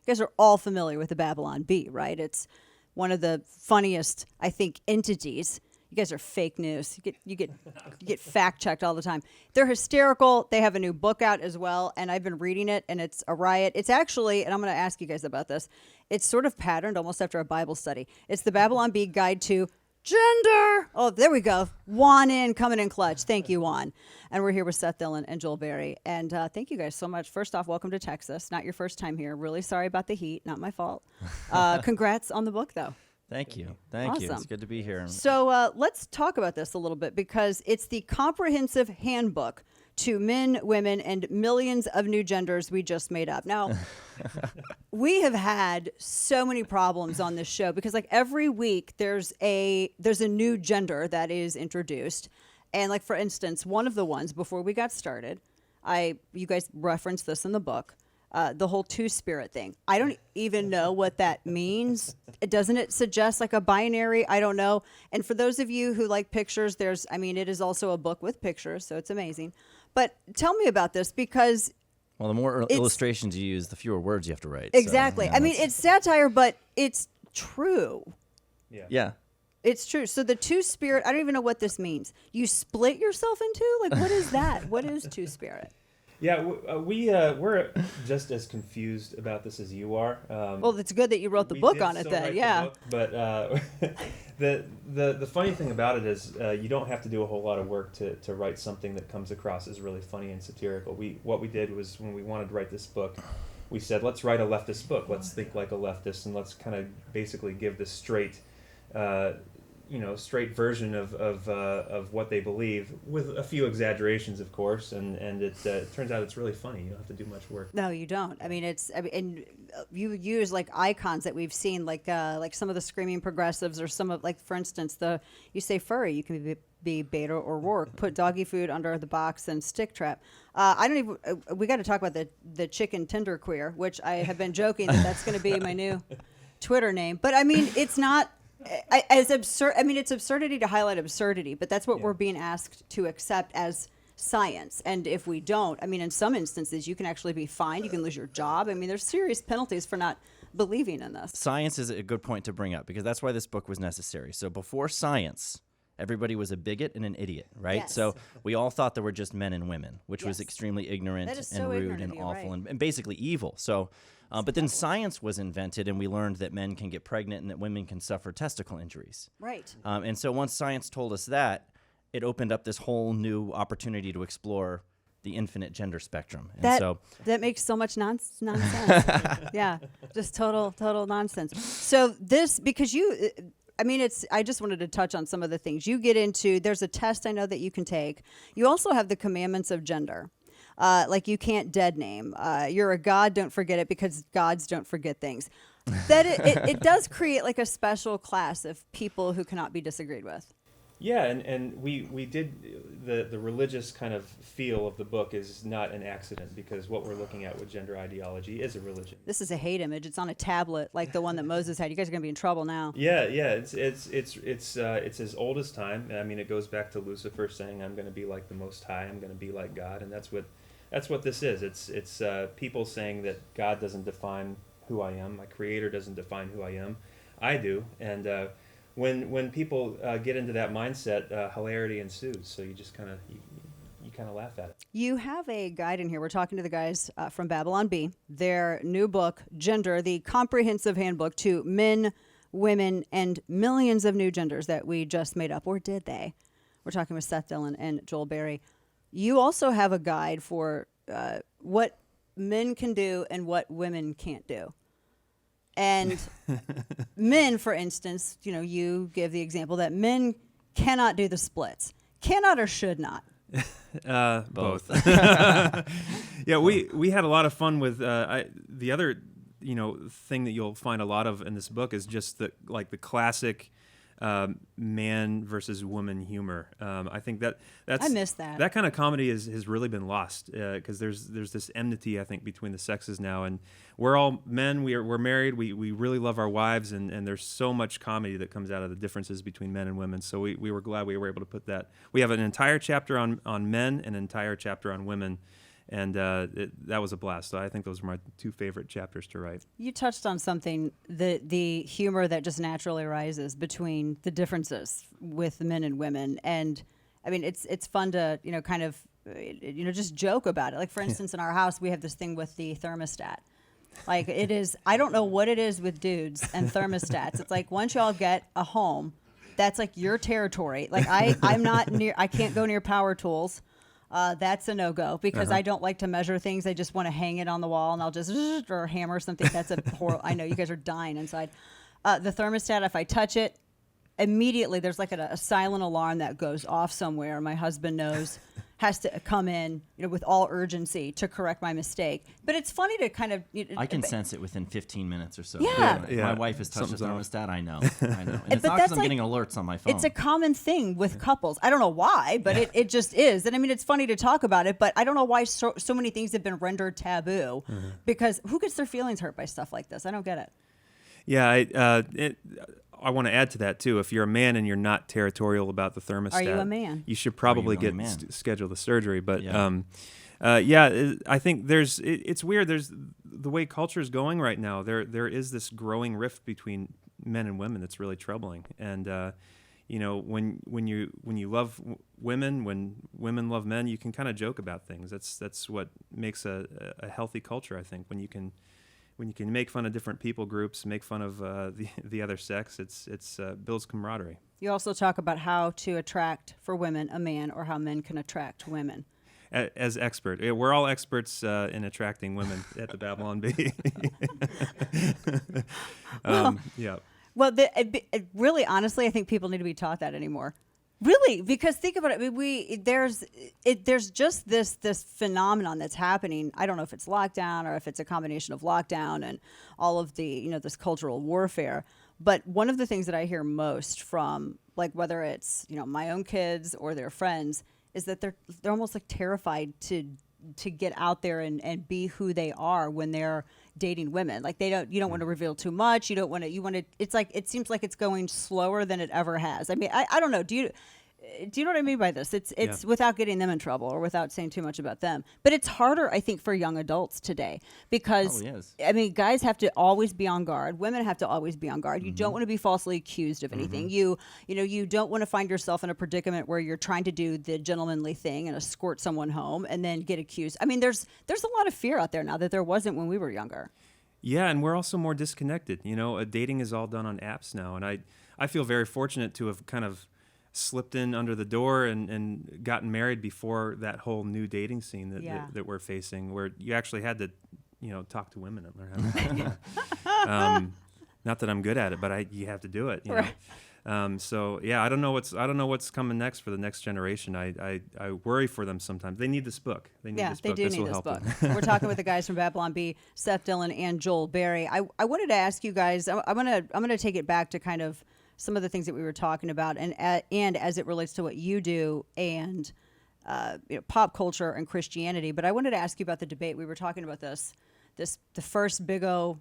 guys are all familiar with the Babylon Bee, right? It's one of the funniest, I think, entities. You guys are fake news. You get fact checked all the time. They're hysterical. They have a new book out as well, and I've been reading it, and it's a riot. It's actually, and I'm going to ask you guys about this. It's sort of patterned almost after a Bible study. It's the Babylon Bee Guide to Gender. Oh, there we go. Juan coming in clutch. Thank you, Juan. And we're here with Seth Dillon and Joel Berry. And thank you guys so much. First off, welcome to Texas. Not your first time here. Really sorry about the heat. Not my fault. Congrats on the book, though. Thank you. Thank you. Awesome. It's good to be here. So let's talk about this a little bit because it's the comprehensive handbook to men, women, and millions of new genders we just made up. Now, we have had so many problems on this show because like every week there's a new gender that is introduced. And like for instance, one of the ones before we got started, you guys referenced this in the book. The whole two-spirit thing. I don't even know what that means. Doesn't it suggest like a binary? I don't know. And for those of you who like pictures, it is also a book with pictures, so it's amazing. But tell me about this because... Well, the more illustrations you use, the fewer words you have to write. Exactly. So, yeah, it's satire, but it's true. Yeah. It's true. So the two-spirit, I don't even know what this means. You split yourself in two? Like, what is that? What is two-spirit? Yeah, we're just as confused about this as you are. Well, it's good that you wrote the book on it then, yeah. But the funny thing about it is you don't have to do a whole lot of work to write something that comes across as really funny and satirical. What we did was when we wanted to write this book, we said, let's write a leftist book. Let's think like a leftist, and let's kind of basically give the straight version of what they believe, with a few exaggerations, of course, and it turns out it's really funny. You don't have to do much work. No, you don't. And you use like icons that we've seen, like some of the screaming progressives, or some of, like, for instance, you say furry, you can be Beta or Rourke, put doggy food under the box and stick trap. We got to talk about the chicken tender queer, which I have been joking that's going to be my new Twitter name. But I mean, it's not as absurd. I mean, it's absurdity to highlight absurdity, but that's what we're being asked to accept as science. And if we don't, I mean, in some instances, you can actually be fined. You can lose your job. I mean, there's serious penalties for not believing in this. Science is a good point to bring up because that's why this book was necessary. So before science, everybody was a bigot and an idiot, right? Yes. So we all thought there were just men and women, which was extremely ignorant That is and so rude ignorant and of you, awful right. and basically evil. So, but then science was invented, and we learned that men can get pregnant and that women can suffer testicle injuries. Right. And so once science told us that, it opened up this whole new opportunity to explore the infinite gender spectrum. And That makes so much nonsense. Yeah, just total nonsense. So this, because I just wanted to touch on some of the things you get into. There's a test I know that you can take. You also have the commandments of gender. Like you can't dead name. You're a god, don't forget it, because gods don't forget things. That it does create like a special class of people who cannot be disagreed with. Yeah, and we did the religious kind of feel of the book is not an accident, because what we're looking at with gender ideology is a religion. This is a hate image. It's on a tablet like the one that Moses had. You guys are gonna be in trouble now. Yeah, it's as old as time. I mean, it goes back to Lucifer saying, "I'm going to be like the Most High. I'm going to be like God," and that's what this is. It's people saying that God doesn't define who I am. My Creator doesn't define who I am. I do, and when people get into that mindset, hilarity ensues. So you just kind of laugh at it. You have a guide in here. We're talking to the guys from Babylon Bee. Their new book, Gender, the comprehensive handbook to men, women, and millions of new genders that we just made up. Or did they? We're talking with Seth Dillon and Joel Berry. You also have a guide for what men can do and what women can't do. And men, for instance, you give the example that men cannot do the splits. Cannot or should not? Both. Yeah, we had a lot of fun with the other thing that you'll find a lot of in this book is just the classic man versus woman humor. I think I miss that. That kind of comedy has really been lost because there's this enmity, I think, between the sexes now, and we're all men. We're married. We really love our wives, and there's so much comedy that comes out of the differences between men and women. So we were glad we were able to put that. We have an entire chapter on men and an entire chapter on women, And that was a blast. So I think those were my 2 favorite chapters to write. You touched on something, the humor that just naturally arises between the differences with men and women. And I mean, it's fun to, kind of, just joke about it. Like, for instance, in our house, we have this thing with the thermostat. Like, it is, I don't know what it is with dudes and thermostats. It's like, once y'all get a home, that's like your territory. Like, I can't go near power tools. That's a no-go because I don't like to measure things. I just want to hang it on the wall and I'll just or hammer something. That's a horrible. I know you guys are dying inside. The thermostat, if I touch it, immediately there's like a silent alarm that goes off somewhere. My husband knows, has to come in, with all urgency to correct my mistake. But it's funny to kind of. I can sense it within 15 minutes or so. Yeah. My wife has touched the Something's thermostat. I know. And it's But not that's because I'm getting alerts on my phone. It's a common thing with couples. I don't know why, but it just is. And I mean, it's funny to talk about it, but I don't know why so many things have been rendered taboo because who gets their feelings hurt by stuff like this? I don't get it. Yeah, I want to add to that too. If you're a man and you're not territorial about the thermostat, Are you a man? You should probably Are you get really a man? schedule the surgery. But Yeah. I think it's weird. There's the way culture is going right now. There is this growing rift between men and women that's really troubling. And when you love women, when women love men, you can kind of joke about things. That's what makes a healthy culture, I think. When you can make fun of different people groups, make fun of the other sex, it's builds camaraderie. You also talk about how to attract for women a man or how men can attract women. As expert, we're all experts in attracting women at the Babylon Bee. Yeah. Well, really, honestly, I think people need to be taught that anymore. Really, because think about it. I mean, there's just this phenomenon that's happening. I don't know if it's lockdown or if it's a combination of lockdown and all of the this cultural warfare. But one of the things that I hear most from, like, whether it's my own kids or their friends, is that they're almost like terrified to get out there and be who they are when they're dating women. Like, you don't want to reveal too much. You want to, it's like, it seems like it's going slower than it ever has. I mean, I don't know. Do you know what I mean by this? It's without getting them in trouble or without saying too much about them. But it's harder, I think, for young adults today because, I mean, guys have to always be on guard. Women have to always be on guard. You don't want to be falsely accused of anything. You don't want to find yourself in a predicament where you're trying to do the gentlemanly thing and escort someone home and then get accused. I mean, there's a lot of fear out there now that there wasn't when we were younger. Yeah, and we're also more disconnected. Dating is all done on apps now, and I feel very fortunate to have kind of slipped in under the door and gotten married before that whole new dating scene that we're facing, where you actually had to, talk to women and learn how to. Not that I'm good at it, but you have to do it. So yeah, I don't know what's coming next for the next generation. I worry for them sometimes. They need this book. They do this need this book. Them. We're talking with the guys from Babylon Bee, Seth Dillon and Joel Berry. I wanted to ask you guys. I'm gonna take it back to kind of some of the things that we were talking about, and as it relates to what you do and pop culture and Christianity. But I wanted to ask you about the debate. We were talking about the first big O.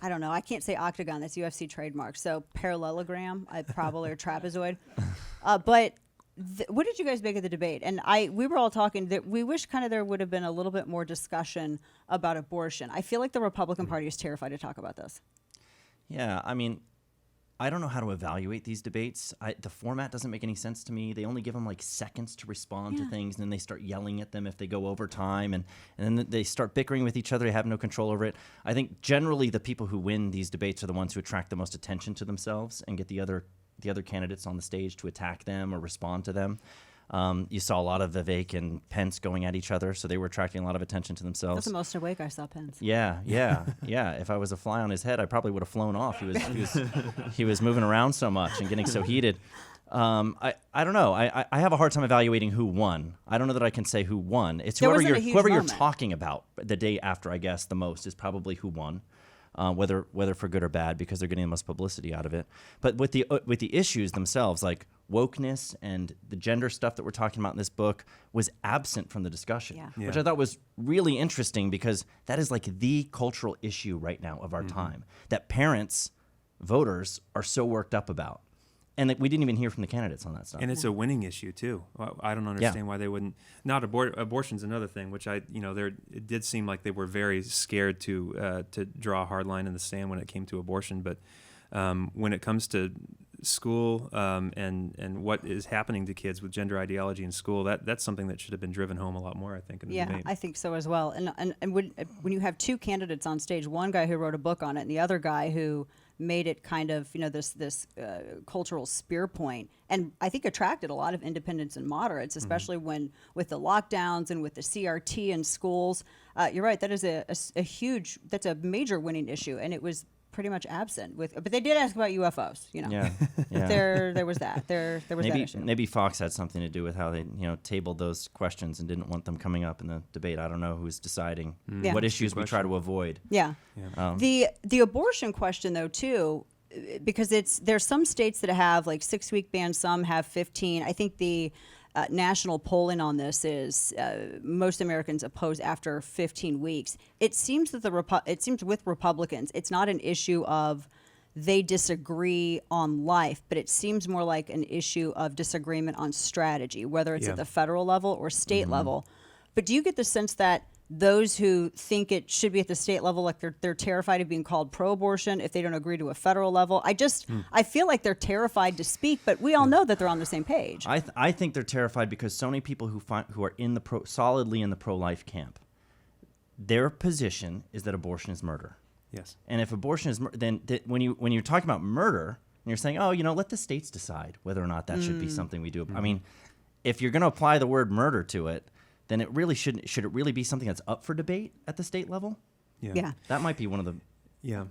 I don't know. I can't say octagon. That's UFC trademark. So parallelogram, probably, or trapezoid. But what did you guys make of the debate? And we were all talking that we wish kind of there would have been a little bit more discussion about abortion. I feel like the Republican Party is terrified to talk about this. Yeah, I mean, I don't know how to evaluate these debates. The format doesn't make any sense to me. They only give them like seconds to respond to things, and then they start yelling at them if they go over time, and then they start bickering with each other. They have no control over it. I think generally the people who win these debates are the ones who attract the most attention to themselves and get the other candidates on the stage to attack them or respond to them. You saw a lot of Vivek and Pence going at each other, so they were attracting a lot of attention to themselves. That's the most awake I saw Pence. Yeah. If I was a fly on his head, I probably would have flown off. He was moving around so much and getting so heated. I don't know. I have a hard time evaluating who won. I don't know that I can say who won. It's whoever you're talking about the day after, I guess, the most is probably who won. Whether for good or bad, because they're getting the most publicity out of it. But with the issues themselves, like wokeness and the gender stuff that we're talking about in this book, was absent from the discussion, which I thought was really interesting, because that is like the cultural issue right now of our time that parents, voters, are so worked up about. and we didn't even hear from the candidates on that stuff. And it's a winning issue too. I don't understand why they wouldn't. Not abortion's another thing, which it did seem like they were very scared to draw a hard line in the sand when it came to abortion. But when it comes to school and what is happening to kids with gender ideology in school, that's something that should have been driven home a lot more, I think. In the debate. I think so as well. And when you have two candidates on stage, one guy who wrote a book on it and the other guy who made it kind of, this cultural spear point, and I think attracted a lot of independents and moderates, especially when with the lockdowns and with the CRT in schools. You're right. That is that's a major winning issue, and it was pretty much absent but they did ask about UFOs, Yeah. there was that that issue. Maybe Fox had something to do with how they tabled those questions and didn't want them coming up in the debate. I don't know who's deciding what issues we try to avoid. The abortion question though too, because there's some states that have like 6-week bans, some have 15. I think the national polling on this is most Americans oppose after 15 weeks. It seems that it seems with Republicans, it's not an issue of they disagree on life, but it seems more like an issue of disagreement on strategy, whether it's at the federal level or state level. But do you get the sense that those who think it should be at the state level, like they're terrified of being called pro-abortion if they don't agree to a federal level? I feel like they're terrified to speak, but we all know that they're on the same page. I think they're terrified because so many people who are in solidly in the pro-life camp, their position is that abortion is murder. Yes. And if abortion is then when you're talking about murder, and you're saying, let the states decide whether or not that should be something we do. I mean, if you're going to apply the word murder to it, then it really should it really be something that's up for debate at the state level? Yeah. That might be one of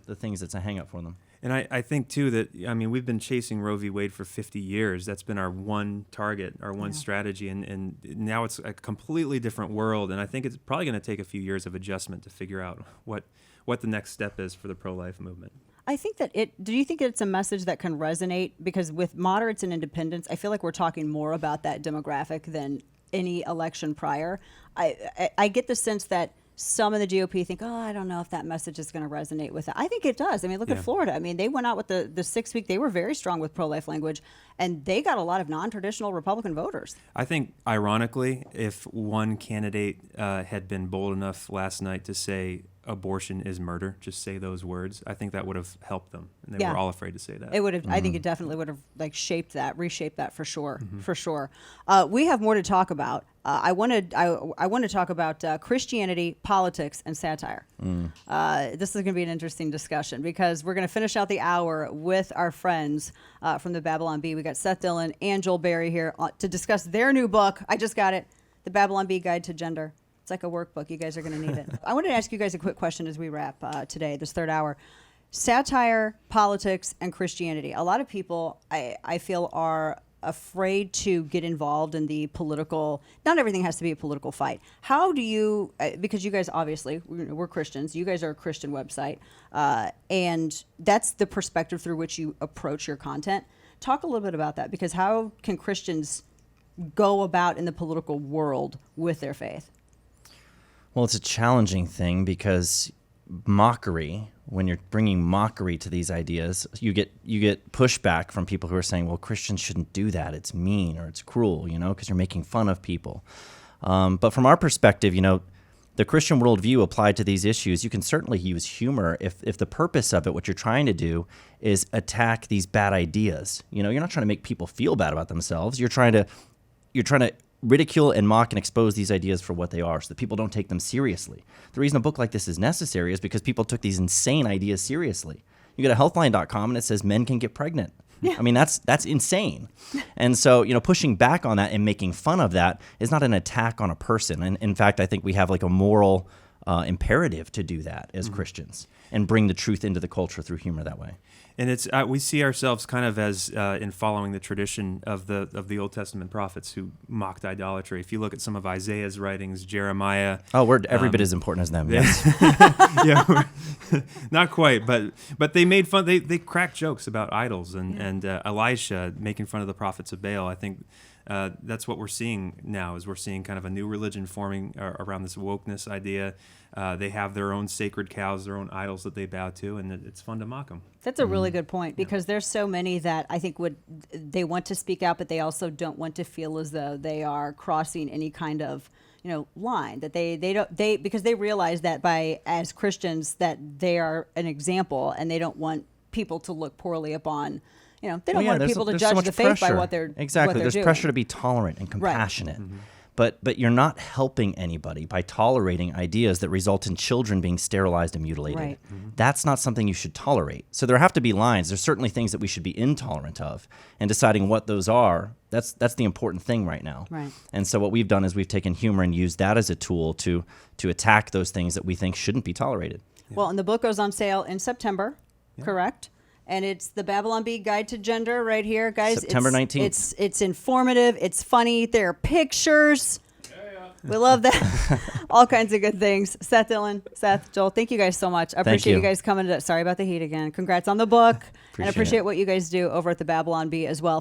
the things that's a hang up for them. And I think too that, we've been chasing Roe v. Wade for 50 years. That's been our one target, our one strategy. And now it's a completely different world. And I think it's probably going to take a few years of adjustment to figure out what the next step is for the pro-life movement. I think that do you think it's a message that can resonate? Because with moderates and independents, I feel like we're talking more about that demographic than any election prior. I get the sense that some of the GOP think, I don't know if that message is going to resonate with it. I think it does. I mean, look at Florida. I mean, they went out with the 6-week. They were very strong with pro-life language, and they got a lot of non-traditional Republican voters. I think, ironically, if one candidate had been bold enough last night to say abortion is murder, just say those words, I think that would have helped them. And they were all afraid to say that. It would have. I think it definitely would have reshaped that for sure. For sure. We have more to talk about. I want to talk about Christianity, politics, and satire. This is going to be an interesting discussion because we're going to finish out the hour with our friends from the Babylon Bee. We got Seth Dillon and Joel Berry here to discuss their new book. I just got it, The Babylon Bee Guide to Gender. It's like a workbook. You guys are going to need it. I wanted to ask you guys a quick question as we wrap today, this third hour. Satire, politics, and Christianity. A lot of people, I feel, are afraid to get involved in the political. Not everything has to be a political fight. How do you, because you guys obviously, we're Christians, you guys are a Christian website, and that's the perspective through which you approach your content. Talk a little bit about that, because how can Christians go about in the political world with their faith? Well, it's a challenging thing because mockery, when you're bringing mockery to these ideas, you get pushback from people who are saying, well, Christians shouldn't do that. It's mean or it's cruel, because you're making fun of people. But from our perspective, the Christian worldview applied to these issues, you can certainly use humor if the purpose of it, what you're trying to do, is attack these bad ideas. You're not trying to make people feel bad about themselves. You're trying to ridicule and mock and expose these ideas for what they are so that people don't take them seriously. The reason a book like this is necessary is because people took these insane ideas seriously. You go to healthline.com and it says men can get pregnant. Yeah. I mean, that's insane. And so, pushing back on that and making fun of that is not an attack on a person. And in fact, I think we have a moral imperative to do that as Christians and bring the truth into the culture through humor that way. And it's we see ourselves kind of as in following the tradition of the Old Testament prophets who mocked idolatry. If you look at some of Isaiah's writings, Jeremiah. Oh, we're every bit as important as them. Yes. Yeah, not quite, but they made fun. They cracked jokes about idols and Elisha making fun of the prophets of Baal. I think that's what we're seeing now. Is we're seeing kind of a new religion forming around this wokeness idea. They have their own sacred cows, their own idols that they bow to, and it's fun to mock them. That's a really good point, because there's so many that I think they want to speak out, but they also don't want to feel as though they are crossing any kind of line, that they because they realize that as Christians that they are an example, and they don't want people to look poorly upon. They don't want people to judge the faith by what they're exactly. what they're There's doing. pressure to be tolerant and compassionate. But you're not helping anybody by tolerating ideas that result in children being sterilized and mutilated. Right. That's not something you should tolerate. So there have to be lines. There's certainly things that we should be intolerant of, and deciding what those are, that's the important thing right now. Right. And so what we've done is we've taken humor and used that as a tool to attack those things that we think shouldn't be tolerated. Well, and the book goes on sale in September, correct? And it's the Babylon Bee Guide to Gender right here, guys. September 19th. It's informative. It's funny. There are pictures. We love that. All kinds of good things. Seth Dillon, Joel, thank you guys so much. I appreciate you guys coming. Sorry about the heat again. Congrats on the book. And I appreciate what you guys do over at the Babylon Bee as well.